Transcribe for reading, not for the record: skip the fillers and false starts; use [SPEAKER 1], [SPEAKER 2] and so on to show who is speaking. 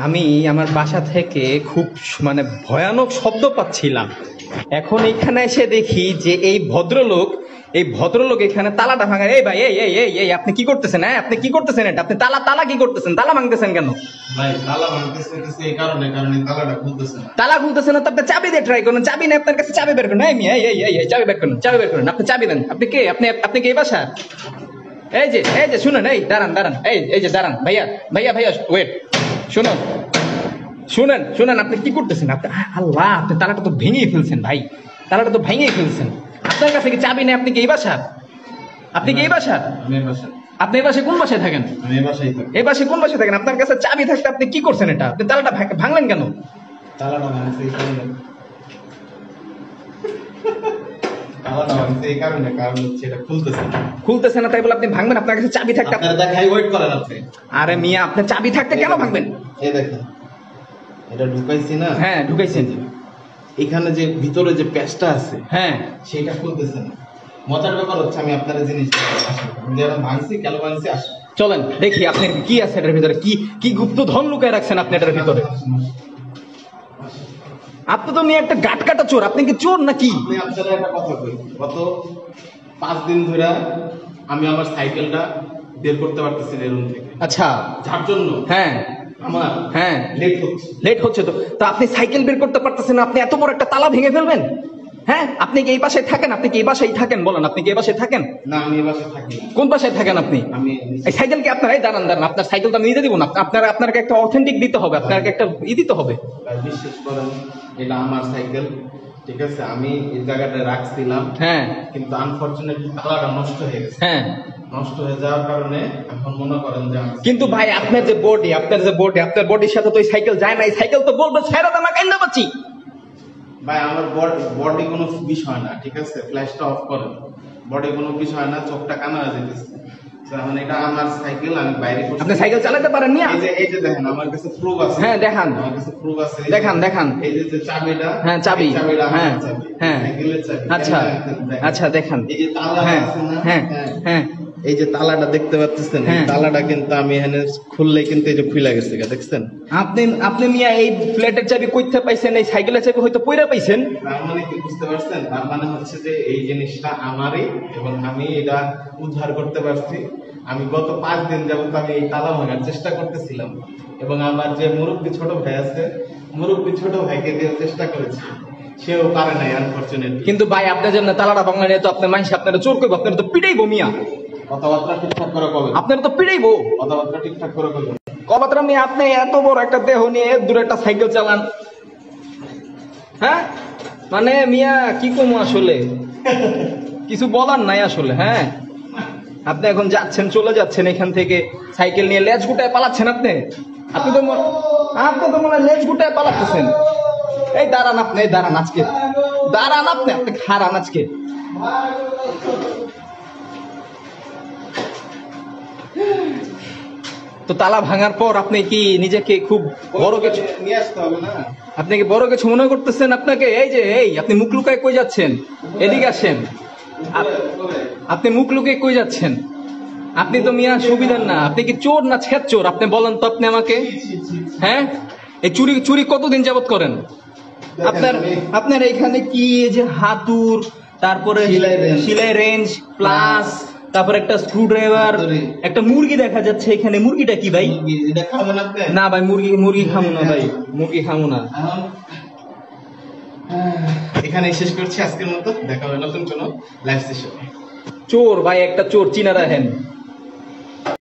[SPEAKER 1] আমি আমার বাসা থেকে খুব মানে ভয়ানক শব্দ পাচ্ছিলাম। এখন এখানে এসে দেখি যে এই ভদ্রলোক এখানে তালাটা ভাঙা। এই ভাই, এই এই এই এই আপনি কি করতেছেন? হ্যাঁ, আপনি কি করতেছেন? এটা আপনি তালা কি করতেছেন? তালা ভাঙতেছেন কেন?
[SPEAKER 2] ভাই তালা ভাঙতেছে এই কারণে তালাটা খুলতেছে না।
[SPEAKER 1] তালা খুলতেছে না তো আপনি চাবি দিয়ে ট্রাই করুন। চাবি নেই আপনার কাছে, চাবি বের করুন। এই মিয়া, এই এই এই চাবি বের করুন, চাবি বের করুন। আপনি চাবি দেন। আপনি কে? আপনি কে? এই বাসা? এই যে শুনুন, এই দাঁড়ান, এই যে দাঁড়ান ভাইয়া, ওয়েট, শুনেন আপনি কি করতেছেন? আপনি আল্লাহ, আপনি তালাটা তো ভেঙে ফেলছেন ভাই, তালাটা তো ভেঙে ফেলছেন। আপনার কাছে কি চাবি নেই? আপনি কি এই বাসার? আপনি কি এই বাসার? আপনি এই বাসায় কোন বাসায় থাকেন? এই বাসায় কোন বাসায় থাকেন? আপনার কাছে চাবি থাকতে আপনি কি করছেন? এটা আপনি তালাটা ভাঙলেন কেন?
[SPEAKER 2] তালাটা ভাঙছে এই কারণে কারণ হচ্ছে এটা খুলতেছে না।
[SPEAKER 1] তাই বলে আপনি ভাঙবেন? আপনার কাছে চাবি থাকতে
[SPEAKER 2] দেখাই ওয়েট করেন আপনি।
[SPEAKER 1] আরে মিয়া, আপনি চাবি থাকতে কেন ভাঙবেন?
[SPEAKER 2] এই দেখেন, এটা ঢুকাইছি না?
[SPEAKER 1] হ্যাঁ ঢুকাইছেন।
[SPEAKER 2] এখানে যে ভিতরে যে প্যাচটা আছে,
[SPEAKER 1] হ্যাঁ,
[SPEAKER 2] সেটা খুলতেছে না। মজার ব্যাপার হচ্ছে আমি আপনার জিনিস ভাঙছি, কেন ভাঙছি আসে।
[SPEAKER 1] চলেন দেখি আপনার কি আছে এটার ভিতরে, কি গুপ্ত ধন লুকায় রাখছেন আপনি এটার ভিতরে। আপনি তো মেয়ে একটা গাট কাটা চোর। আপনি কি চোর নাকি?
[SPEAKER 2] আপনার একটা কথা কই, গত 5 দিন ধরে আমি আমার সাইকেলটা বের করতে পারতেছি না রুম থেকে।
[SPEAKER 1] আচ্ছা,
[SPEAKER 2] যার জন্য
[SPEAKER 1] হ্যাঁ
[SPEAKER 2] আমার
[SPEAKER 1] লেট হচ্ছে তো আপনি সাইকেল বের করতে পারতেছেন না, আপনি এত বড় একটা তালা ভেঙে ফেলবেন? হ্যাঁ, আপনি কি এই বাসায় থাকেন? আপনি কি এই বাসায় থাকেন? বলেন, আপনি কি এই বাসায় থাকেন?
[SPEAKER 2] না, আমি এই বাসায় থাকি।
[SPEAKER 1] কোন বাসায় থাকেন আপনি?
[SPEAKER 2] আমি
[SPEAKER 1] এই সাইকেল কি আপনার? এই দাঁড়ান, আপনার সাইকেল তো আমি নিজে দিব না। আপনাকে একটা অথেন্টিক দিতে হবে, আপনাকে একটা দিতে হবে।
[SPEAKER 2] বিশ্বাস করেন, এটা আমার সাইকেল, ঠিক আছে? আমি এই জায়গাটা রাখছিলাম,
[SPEAKER 1] হ্যাঁ,
[SPEAKER 2] কিন্তু আনফরচুনেটলি তালাটা নষ্ট হয়ে গেছে।
[SPEAKER 1] হ্যাঁ,
[SPEAKER 2] নষ্ট হয়ে যাওয়ার কারণে এখন মনে করেন যে
[SPEAKER 1] কিন্তু ভাই আপনার আপনার বডির সাথে তো এই সাইকেল যায় না। এই সাইকেল তো বলবে ছেড়ে দাও না, কাইন্দা বাচ্চি।
[SPEAKER 2] ভাই আমার বডি কোনো বিষয় না, ঠিক আছে? ফ্ল্যাশটা অফ করেন, বডি কোনো বিষয় না, চোখটা কানা হয়ে যেতেছে। এখন এটা আমার সাইকেল, আমি বাইরে
[SPEAKER 1] আপনি সাইকেল চালাতে পারেন না?
[SPEAKER 2] এই যে দেখেন, আমার কাছে প্রুফ আছে।
[SPEAKER 1] হ্যাঁ দেখান,
[SPEAKER 2] আমার কাছে প্রুফ আছে।
[SPEAKER 1] দেখান।
[SPEAKER 2] এই যে চাবিটা,
[SPEAKER 1] হ্যাঁ চাবি, হ্যাঁ হ্যাঁ,
[SPEAKER 2] সাইকেলের চাবি।
[SPEAKER 1] আচ্ছা দেখান।
[SPEAKER 2] এই যে তালা আছে না?
[SPEAKER 1] হ্যাঁ,
[SPEAKER 2] এই যে তালাটা দেখতে পাচ্ছেন, এই তালাটা কিন্তু আমি এখানে খুললে কিন্তু এই যে খুলে গেছে, দেখছেন?
[SPEAKER 1] আপনি মিয়া এই ফ্ল্যাটের চাবি কইতে পাইছেন? এই সাইকেলের চাবি হয়তো পয়রা পাইছেন।
[SPEAKER 2] তার মানে কি বুঝতে পারছেন? তার মানে হচ্ছে যে এই জিনিসটা আমারই, এবং আমি এটা উদ্ধার করতে পারছি। আমি গত 5 দিন যাবত আমি এই তালা ভাঙার চেষ্টা করতেছিলাম, এবং আমার যে মুরব্বী ছোট ভাই আছে, মুরব্বী ছোট ভাইকে দিয়ে চেষ্টা করেছি, সেও পারে নাই আনফরচুনেটলি।
[SPEAKER 1] কিন্তু ভাই আপনার জন্য তালাটা ভাঙা নিয়ে তো আপনার মানুষ আপনারা চোর করবো, আপনারা তো পিটাইবো মিয়া।
[SPEAKER 2] কথাবার্তা ঠিকঠাক করে কবে?
[SPEAKER 1] আপনারা তো পিটাইবো।
[SPEAKER 2] কথাবার্তা ঠিকঠাক করে কবে?
[SPEAKER 1] কথাবার্তা নিয়ে আপনি এত বড় একটা দেহ নিয়ে দূরে একটা সাইকেল চালান, হ্যাঁ? মানে মিয়া কি কমু আসলে, কিছু বলার নাই আসলে। হ্যাঁ, আপনি এখন যাচ্ছেন, চলে যাচ্ছেন এখান থেকে সাইকেল নিয়ে, লেজ গুটায় পালাচ্ছেন আপনি তো মনে হয় লেজ গুটায় পালাচ্ছেন। এই দাঁড়ান আপনি, আজকে দাঁড়ান আপনি খারান আজকে। তো তালা ভাঙার পর আপনি কি নিজেকে খুব বড় কিছু
[SPEAKER 2] নিয়ে আসতে হবে না?
[SPEAKER 1] আপনি কি বড় কিছু মনে করতেছেন? আপনাকে এই আপনি মুখ লুকায় কই যাচ্ছেন? এদিকে আসেন। আপনি মুখ লুকিয়ে কই যাচ্ছেন? আপনি তো মিয়া সুবিধার না। আপনি কি চোর না ছেদ চোর? আপনি বলেন তো আপনি আমাকে। হ্যাঁ, এই চুরি কতদিন যাবত করেন? আপনার এখানে কি যে হাতুর, তারপরে সিলাই রেঞ্জ প্লাস, তারপর একটা স্ক্রু ড্রাইভার, একটা মুরগি দেখা যাচ্ছে এখানে। মুরগিটা কি ভাই? না ভাই, মুরগি খামো না ভাই, মুরগি খামো না।
[SPEAKER 2] এখানে শেষ করছি আজকের মতো। দেখা হবে নতুন কোনো লাইভ সেশনে।
[SPEAKER 1] চোর ভাই, একটা চোর চিনা রাখেন।